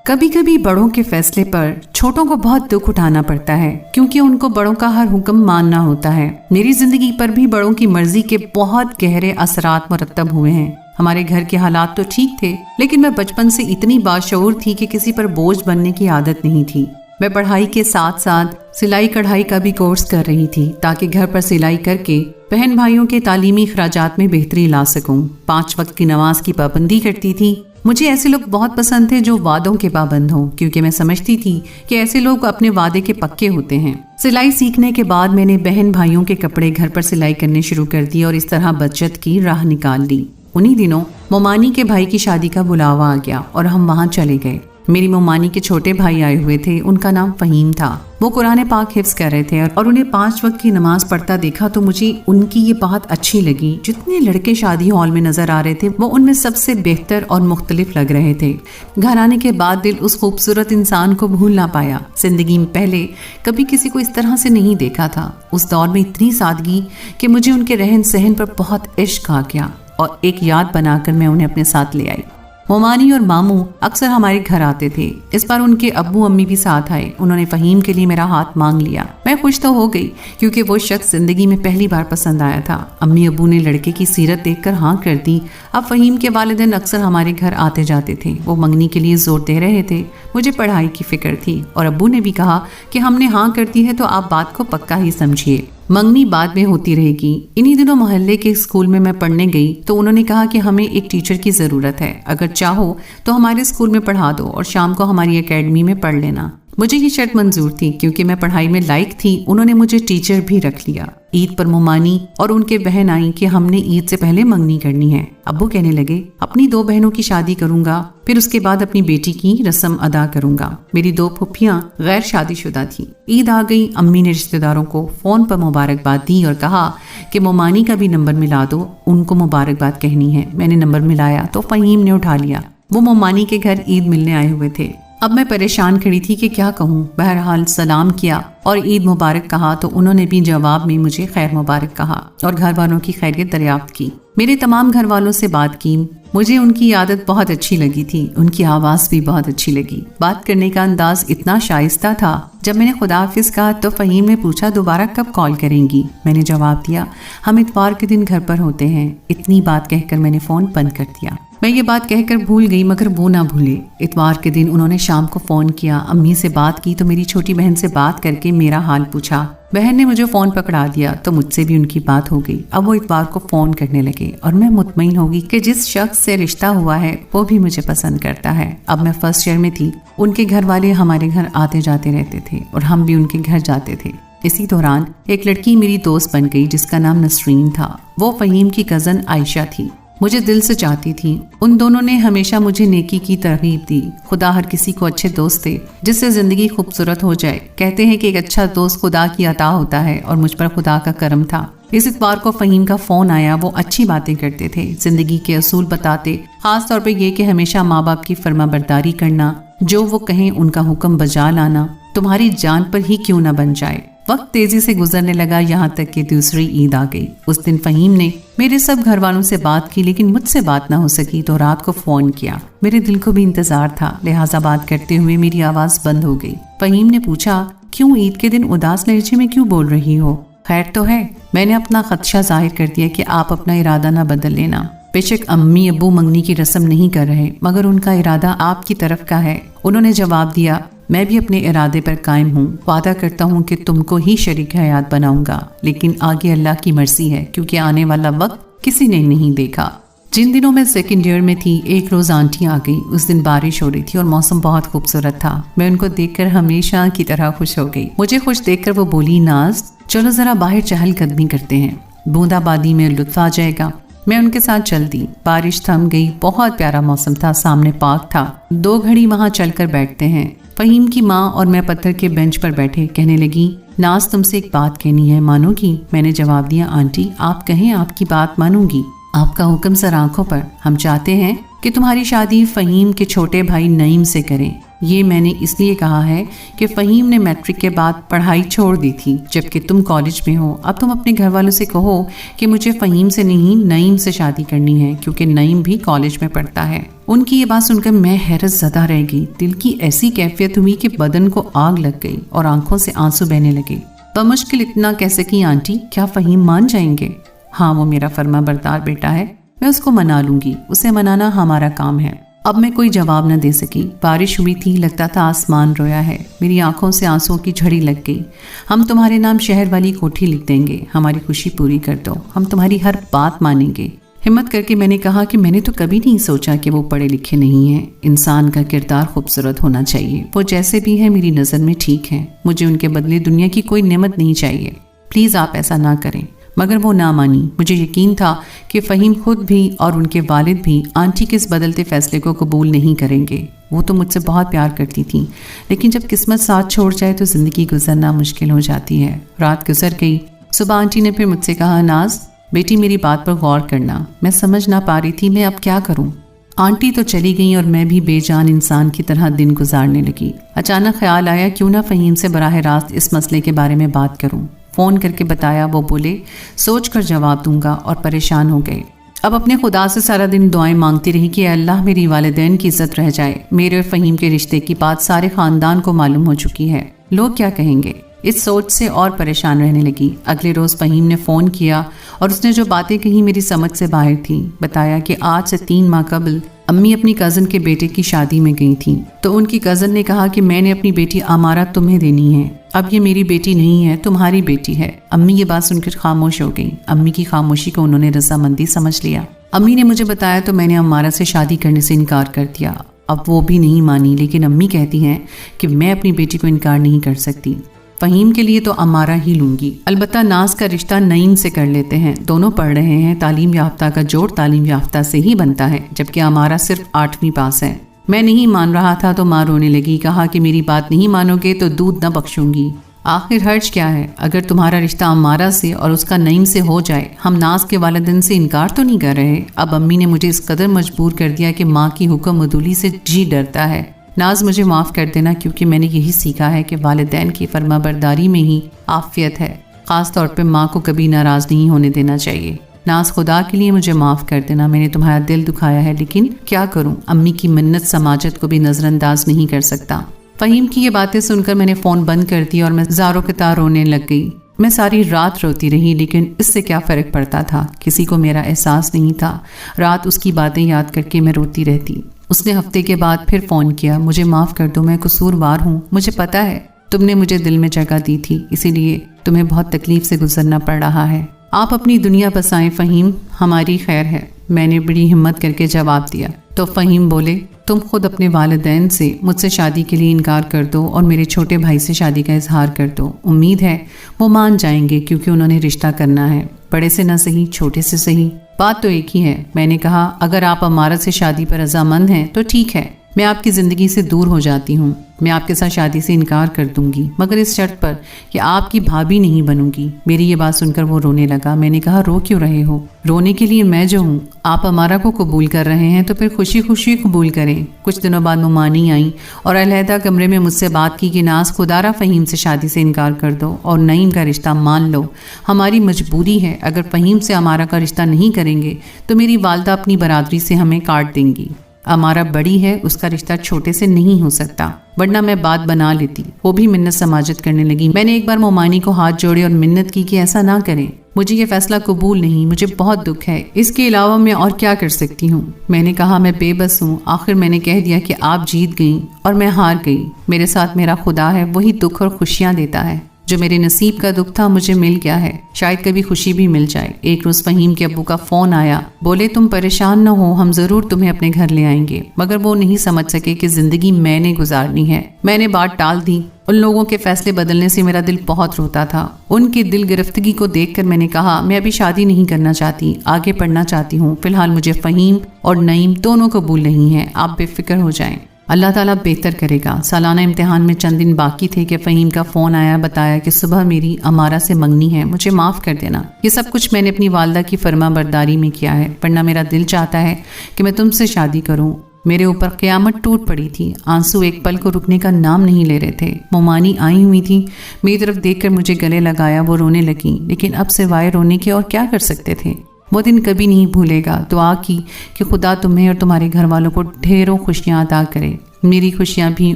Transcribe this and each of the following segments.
कभी कभी बड़ों के फैसले पर छोटों को बहुत दुख उठाना पड़ता है, क्योंकि उनको बड़ों का हर हुक्म मानना होता है। मेरी जिंदगी पर भी बड़ों की मर्जी के बहुत गहरे असरात मुरतब हुए हैं। हमारे घर के हालात तो ठीक थे, लेकिन मैं बचपन से इतनी बाशऊर थी कि किसी पर बोझ बनने की आदत नहीं थी। मैं पढ़ाई के साथ साथ सिलाई कढ़ाई का भी कोर्स कर रही थी, ताकि घर पर सिलाई करके बहन भाइयों के तालीमी खर्चात में बेहतरी ला सकूं। 5 वक्त की नमाज की पाबंदी करती थी। मुझे ऐसे लोग बहुत पसंद थे जो वादों के पाबंद हों, क्योंकि मैं समझती थी कि ऐसे लोग अपने वादे के पक्के होते हैं। सिलाई सीखने के बाद मैंने बहन भाइयों के कपड़े घर पर सिलाई करने शुरू कर दिए और इस तरह बचत की राह निकाल ली। उन्हीं दिनों मोमानी के भाई की शादी का बुलावा आ गया और हम वहां चले गए। मेरी मोमानी के छोटे भाई आए हुए थे। उनका नाम फहीम था। वो कुरान पाक हिफ्ज कर रहे थे और उन्हें 5 वक्त की नमाज पढ़ता देखा तो मुझे उनकी ये बात अच्छी लगी। जितने लड़के शादी हॉल में नजर आ रहे थे, वो उनमें सबसे बेहतर और मुख्तलिफ लग रहे थे। घर आने के बाद दिल उस खूबसूरत इंसान को भूल ना पाया। जिंदगी में पहले कभी किसी को इस तरह से नहीं देखा था। उस दौर में इतनी सादगी कि मुझे उनके रहन सहन पर बहुत इश्क आ गया और एक याद बनाकर मैं उन्हें अपने साथ ले आई। मोमानी और मामू अक्सर हमारे घर आते थे। इस बार उनके अब्बू अम्मी भी साथ आए। उन्होंने फहीम के लिए मेरा हाथ मांग लिया। मैं खुश तो हो गई, क्योंकि वो शख्स जिंदगी में पहली बार पसंद आया था। अम्मी अब्बू ने लड़के की सीरत देखकर हाँ कर दी। अब फहीम के वालिदैन अक्सर हमारे घर आते जाते थे। वो मंगनी के लिए जोर दे रहे थे। मुझे पढ़ाई की फिक्र थी और अब्बू ने भी कहा कि हमने हाँ कर दी है तो आप बात को पक्का ही समझिए, मंगनी बाद में होती रहेगी। इन्हीं दिनों मोहल्ले के स्कूल में मैं पढ़ने गई तो उन्होंने कहा कि हमें एक टीचर की ज़रूरत है, अगर चाहो तो हमारे स्कूल में पढ़ा दो और शाम को हमारी एकेडमी में पढ़ लेना। मुझे ये शर्त मंजूर थी, क्योंकि मैं पढ़ाई में लायक थी। उन्होंने मुझे टीचर भी रख लिया। ईद पर मोमानी और उनके बहन आई कि हमने ईद से पहले मंगनी करनी है। अब्बू कहने लगे अपनी 2 बहनों की शादी करूंगा, फिर उसके बाद अपनी बेटी की रस्म अदा करूंगा। मेरी 2 फुफ्फियां गैर शादीशुदा थी। ईद आ गई। अम्मी ने रिश्तेदारों को फोन पर मुबारकबाद दी और कहा कि मोमानी का भी नंबर मिला दो, उनको मुबारकबाद कहनी है। मैंने नंबर मिलाया तो फहीम ने उठा लिया। वो मोमानी के घर ईद मिलने आए हुए थे। अब मैं परेशान खड़ी थी कि क्या कहूँ। बहरहाल सलाम किया और ईद मुबारक कहा तो उन्होंने भी जवाब में मुझे खैर मुबारक कहा और घर वालों की खैरियत दरियाफ्त की। मेरे तमाम घर वालों से बात की। मुझे उनकी आदत बहुत अच्छी लगी थी। उनकी आवाज़ भी बहुत अच्छी लगी। बात करने का अंदाज इतना शाइस्ता था। जब मैंने खुदा हाफिज कहा तो फहीम ने पूछा दोबारा कब कॉल करेंगी। मैंने जवाब दिया हम इतवार के दिन घर पर होते हैं। इतनी बात कहकर मैंने फ़ोन बंद कर दिया। मैं ये बात कहकर भूल गई, मगर वो ना भूले। इतवार के दिन उन्होंने शाम को फ़ोन किया। अम्मी से बात की तो मेरी छोटी बहन से बात करके मेरा हाल पूछा। बहन ने मुझे फ़ोन पकड़ा दिया तो मुझसे भी उनकी बात हो गई। अब वो इतवार को फ़ोन करने लगे और मैं मुतमईन हो गई कि जिस शख्स से रिश्ता हुआ है वो भी मुझे पसंद करता है। अब मैं फर्स्ट ईयर में थी। उनके घर वाले हमारे घर आते जाते रहते थे और हम भी उनके घर जाते थे। इसी दौरान एक लड़की मेरी दोस्त बन गई जिसका नाम नसरीन था। वो फहीम की कज़न आयशा थी। मुझे दिल से चाहती थी। उन दोनों ने हमेशा मुझे नेकी की तरगीब दी। खुदा हर किसी को अच्छे दोस्त दे जिससे जिंदगी खूबसूरत हो जाए। कहते हैं कि एक अच्छा दोस्त खुदा की अता होता है और मुझ पर खुदा का करम था। इस इतवार को फहीम का फोन आया। वो अच्छी बातें करते थे, जिंदगी के असूल बताते, खास तौर पे ये कि हमेशा माँ बाप की फर्माबरदारी करना, जो वो कहें उनका हुक्म बजा लाना, तुम्हारी जान पर ही क्यों ना बन जाए। वक्त तेजी से गुजरने लगा, यहाँ तक कि दूसरी ईद आ गई। उस दिन फहीम ने मेरे सब घर वालों से बात की, लेकिन मुझसे बात ना हो सकी तो रात को फोन किया। मेरे दिल को भी इंतजार था, लिहाजा बात करते हुए मेरी आवाज बंद हो गई। फहीम ने पूछा क्यों ईद के दिन उदास लहजे में क्यों बोल रही हो, खैर तो है। मैंने अपना खदशा जाहिर कर दिया कि आप अपना इरादा ना बदल लेना। बेशक अम्मी अब्बू मंगनी की रस्म नहीं कर रहे, मगर उनका इरादा आपकी तरफ का है। उन्होंने जवाब दिया मैं भी अपने इरादे पर कायम हूँ। वादा करता हूँ कि तुमको ही शरीक हयात बनाऊंगा, लेकिन आगे अल्लाह की मर्जी है, क्योंकि आने वाला वक्त किसी ने नहीं देखा। जिन दिनों मैं सेकंड ईयर में थी, एक रोज आंटी आ गई। उस दिन बारिश हो रही थी और मौसम बहुत खूबसूरत था। मैं उनको देखकर हमेशा की तरह खुश हो गई। मुझे खुश देखकर वो बोली नाज चलो जरा बाहर चहलकदमी करते हैं, बूंदाबांदी में लुत्फ आ जाएगा। मैं उनके साथ चल दी। बारिश थम गई। बहुत प्यारा मौसम था। सामने पार्क था। 2 घड़ी वहां चलकर बैठते हैं। फहीम की माँ और मैं पत्थर के बेंच पर बैठे। कहने लगी नाज तुमसे एक बात कहनी है, मानोगी? मैंने जवाब दिया आंटी आप कहें, आपकी बात मानूंगी। आपका हुक्म सर आंखों पर। हम चाहते हैं कि तुम्हारी शादी फहीम के छोटे भाई नईम से करें। ये मैंने इसलिए कहा है कि फ़हीम ने मैट्रिक के बाद पढ़ाई छोड़ दी थी, जबकि तुम कॉलेज में हो। अब तुम अपने घर वालों से कहो कि मुझे फ़हीम से नहीं नईम से शादी करनी है, क्योंकि नईम भी कॉलेज में पढ़ता है। उनकी ये बात सुनकर मैं हैरत ज़दा रह गई। दिल की ऐसी कैफियत हुई कि बदन को आग लग गई और आंखों से आंसू बहने लगे। बमुश्किल इतना कैसे की आंटी, क्या फ़हीम मान जाएंगे? हाँ, वो मेरा फर्मा बरदार बेटा है, मैं उसको मना लूंगी, उसे मनाना हमारा काम है। अब मैं कोई जवाब न दे सकी। बारिश हुई थी, लगता था आसमान रोया है। मेरी आंखों से आंसुओं की झड़ी लग गई। हम तुम्हारे नाम शहर वाली कोठी लिख देंगे, हमारी खुशी पूरी कर दो, हम तुम्हारी हर बात मानेंगे। हिम्मत करके मैंने कहा कि मैंने तो कभी नहीं सोचा कि वो पढ़े लिखे नहीं हैं। इंसान का किरदार खूबसूरत होना चाहिए, वो जैसे भी है मेरी नज़र में ठीक है। मुझे उनके बदले दुनिया की कोई नेमत नहीं चाहिए, प्लीज़ आप ऐसा ना करें। मगर वो ना मानी। मुझे यकीन था कि फ़हीम खुद भी और उनके वालिद भी आंटी के इस बदलते फैसले को कबूल नहीं करेंगे। वो तो मुझसे बहुत प्यार करती थी, लेकिन जब किस्मत साथ छोड़ जाए तो ज़िंदगी गुजरना मुश्किल हो जाती है। रात गुजर गई। सुबह आंटी ने फिर मुझसे कहा, नाज बेटी मेरी बात पर गौर करना। मैं समझ ना पा रही थी मैं अब क्या करूं। आंटी तो चली गई और मैं भी बेजान इंसान की तरह दिन गुजारने लगी। अचानक ख्याल आया क्यों ना फ़हीम से बराह रास्त इस मसले के बारे में बात करूं। फ़ोन करके बताया। वो बोले सोच कर जवाब दूंगा, और परेशान हो गए। अब अपने खुदा से सारा दिन दुआएं मांगती रही कि अल्लाह मेरी वालिदैन की इज्जत रह जाए। मेरे और फ़हीम के रिश्ते की बात सारे ख़ानदान को मालूम हो चुकी है, लोग क्या कहेंगे, इस सोच से और परेशान रहने लगी। अगले रोज़ फ़हीम ने फ़ोन किया और उसने जो बातें कही मेरी समझ से बाहर थी। बताया कि आज से 3 माह कबल अम्मी अपनी कज़न के बेटे की शादी में गई थी, तो उनकी कज़न ने कहा कि मैंने अपनी बेटी अमारा तुम्हें देनी है, अब ये मेरी बेटी नहीं है, तुम्हारी बेटी है। अम्मी ये बात सुनकर खामोश हो गई। अम्मी की खामोशी को उन्होंने रजामंदी समझ लिया। अम्मी ने मुझे बताया तो मैंने अमारा से शादी करने से इनकार कर दिया। अब वो भी नहीं मानी, लेकिन अम्मी कहती हैं कि मैं अपनी बेटी को इनकार नहीं कर सकती। फ़हीम के लिए तो अमारा ही लूंगी। अलबत्ता नाज का रिश्ता नईम से कर लेते हैं, दोनों पढ़ रहे हैं। तालीम याफ्ता का जोड़ तालीम याफ्ता से ही बनता है, जबकि अमारा सिर्फ 8वीं पास है। मैं नहीं मान रहा था तो माँ रोने लगी। कहा कि मेरी बात नहीं मानोगे तो दूध न बख्शूंगी। आखिर हर्ज क्या है, अगर तुम्हारा रिश्ता अमारा से और उसका नईम से हो जाए। हम नाज के वालिदैन से इनकार तो नहीं कर रहे। अब अम्मी ने मुझे इस कदर मजबूर कर दिया कि माँ की हुक्म अदूली से जी डरता है। नाज मुझे माफ़ कर देना, क्योंकि मैंने यही सीखा है कि वालिदैन की फरमाबरदारी में ही आफियत है। ख़ास तौर पे माँ को कभी नाराज़ नहीं होने देना चाहिए। नाज खुदा के लिए मुझे माफ़ कर देना, मैंने तुम्हारा दिल दुखाया है, लेकिन क्या करूँ, अम्मी की मिन्नत समाजत को भी नज़रअंदाज नहीं कर सकता। फ़हीम की ये बातें सुनकर मैंने फ़ोन बंद कर दिया और मैं ज़ारों के तार रोने लग गई। मैं सारी रात रोती रही, लेकिन इससे क्या फ़र्क पड़ता था, किसी को मेरा एहसास नहीं था। रात उसकी बातें याद करके मैं रोती रहती। उसने हफ्ते के बाद फिर फ़ोन किया। मुझे माफ़ कर दो, मैं कसूरवार हूँ। मुझे पता है तुमने मुझे दिल में जगह दी थी, इसीलिए तुम्हें बहुत तकलीफ से गुजरना पड़ रहा है। आप अपनी दुनिया बसाएं फ़हीम, हमारी खैर है। मैंने बड़ी हिम्मत करके जवाब दिया तो फ़हीम बोले, तुम खुद अपने वालिदैन से मुझसे शादी के लिए इनकार कर दो और मेरे छोटे भाई से शादी का इजहार कर दो। उम्मीद है वो मान जाएंगे, क्योंकि उन्होंने रिश्ता करना है, बड़े से न सही छोटे से सही, बात तो एक ही है। मैंने कहा अगर आप अमारा से शादी पर रजामंद हैं तो ठीक है, मैं आपकी ज़िंदगी से दूर हो जाती हूँ। मैं आपके साथ शादी से इनकार कर दूंगी, मगर इस शर्त पर कि आपकी भाभी नहीं बनूंगी। मेरी ये बात सुनकर वो रोने लगा। मैंने कहा रो क्यों रहे हो, रोने के लिए मैं जो हूँ। आप अमारा को कबूल कर रहे हैं तो फिर खुशी खुशी कबूल करें। कुछ दिनों बाद मुमानी आई और अलहदा कमरे में मुझसे बात की कि नाज खुदारा फ़हीम से शादी से इनकार कर दो और नईम का रिश्ता मान लो। हमारी मजबूरी है, अगर फ़हीम से अमारा का रिश्ता नहीं करेंगे तो मेरी वालदा अपनी बरादरी से हमें काट देंगी। अमारा बड़ी है, उसका रिश्ता छोटे से नहीं हो सकता, वरना मैं बात बना लेती। वो भी मिन्नत समाजत करने लगी। मैंने एक बार मोमानी को हाथ जोड़े और मिन्नत की कि ऐसा ना करें, मुझे ये फैसला कबूल नहीं, मुझे बहुत दुख है, इसके अलावा मैं और क्या कर सकती हूँ। मैंने कहा मैं बेबस हूँ। आखिर मैंने कह दिया कि आप जीत गई और मैं हार गई। मेरे साथ मेरा खुदा है, वही दुख और खुशियाँ देता है। जो मेरे नसीब का दुख था मुझे मिल गया है, शायद कभी खुशी भी मिल जाए। एक रोज़ फ़हीम के अब्बू का फ़ोन आया। बोले तुम परेशान न हो, हम ज़रूर तुम्हें अपने घर ले आएंगे। मगर वो नहीं समझ सके कि ज़िंदगी मैंने गुजारनी है। मैंने बात टाल दी। उन लोगों के फैसले बदलने से मेरा दिल बहुत रोता था। उनकी दिल गिरफ्तगी को देखकर मैंने कहा मैं अभी शादी नहीं करना चाहती, आगे पढ़ना चाहती हूँ। फिलहाल मुझे फ़हीम और नईम दोनों कबूल नहीं है, आप बेफिक्र हो जाएं, अल्लाह ताला बेहतर करेगा। सालाना इम्तिहान में चंद दिन बाकी थे कि फ़हीम का फ़ोन आया। बताया कि सुबह मेरी अमारा से मंगनी है, मुझे माफ़ कर देना। ये सब कुछ मैंने अपनी वालदा की फरमा बरदारी में किया है, वरना मेरा दिल चाहता है कि मैं तुमसे शादी करूं मेरे ऊपर क़यामत टूट पड़ी थी। आंसू एक पल को रुकने का नाम नहीं ले रहे थे। मोमानी आई हुई थी, मेरी तरफ देखकर मुझे गले लगाया। वो रोने लगी, लेकिन अब सिवाय रोने के और क्या कर सकते थे। वो दिन कभी नहीं भूलेगा। दुआ की कि खुदा तुम्हें और तुम्हारे घर वालों को ढेरों खुशियाँ अता करे, मेरी खुशियाँ भी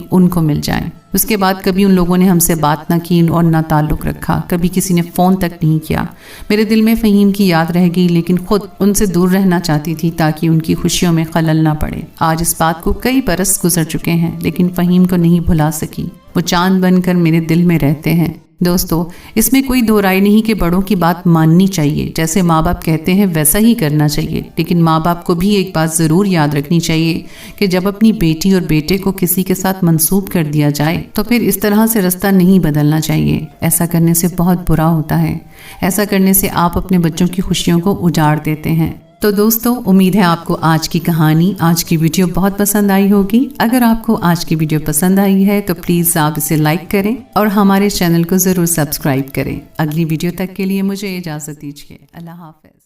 उनको मिल जाएं। उसके बाद कभी उन लोगों ने हमसे बात ना की और ना ताल्लुक़ रखा, कभी किसी ने फ़ोन तक नहीं किया। मेरे दिल में फ़हीम की याद रह गई, लेकिन ख़ुद उनसे दूर रहना चाहती थी ताकि उनकी खुशियों में खलल ना पड़े। आज इस बात को कई बरस गुजर चुके हैं, लेकिन फ़हीम को नहीं भुला सकी। वो चांद बनकर मेरे दिल में रहते हैं। दोस्तों, इसमें कोई दो राय नहीं कि बड़ों की बात माननी चाहिए। जैसे माँ बाप कहते हैं वैसा ही करना चाहिए, लेकिन माँ बाप को भी एक बात ज़रूर याद रखनी चाहिए कि जब अपनी बेटी और बेटे को किसी के साथ मंसूब कर दिया जाए तो फिर इस तरह से रास्ता नहीं बदलना चाहिए। ऐसा करने से बहुत बुरा होता है। ऐसा करने से आप अपने बच्चों की खुशियों को उजाड़ देते हैं। तो दोस्तों, उम्मीद है आपको आज की कहानी, आज की वीडियो बहुत पसंद आई होगी। अगर आपको आज की वीडियो पसंद आई है तो प्लीज़ आप इसे लाइक करें और हमारे चैनल को ज़रूर सब्सक्राइब करें। अगली वीडियो तक के लिए मुझे इजाज़त दीजिए। अल्लाह हाफ़िज़।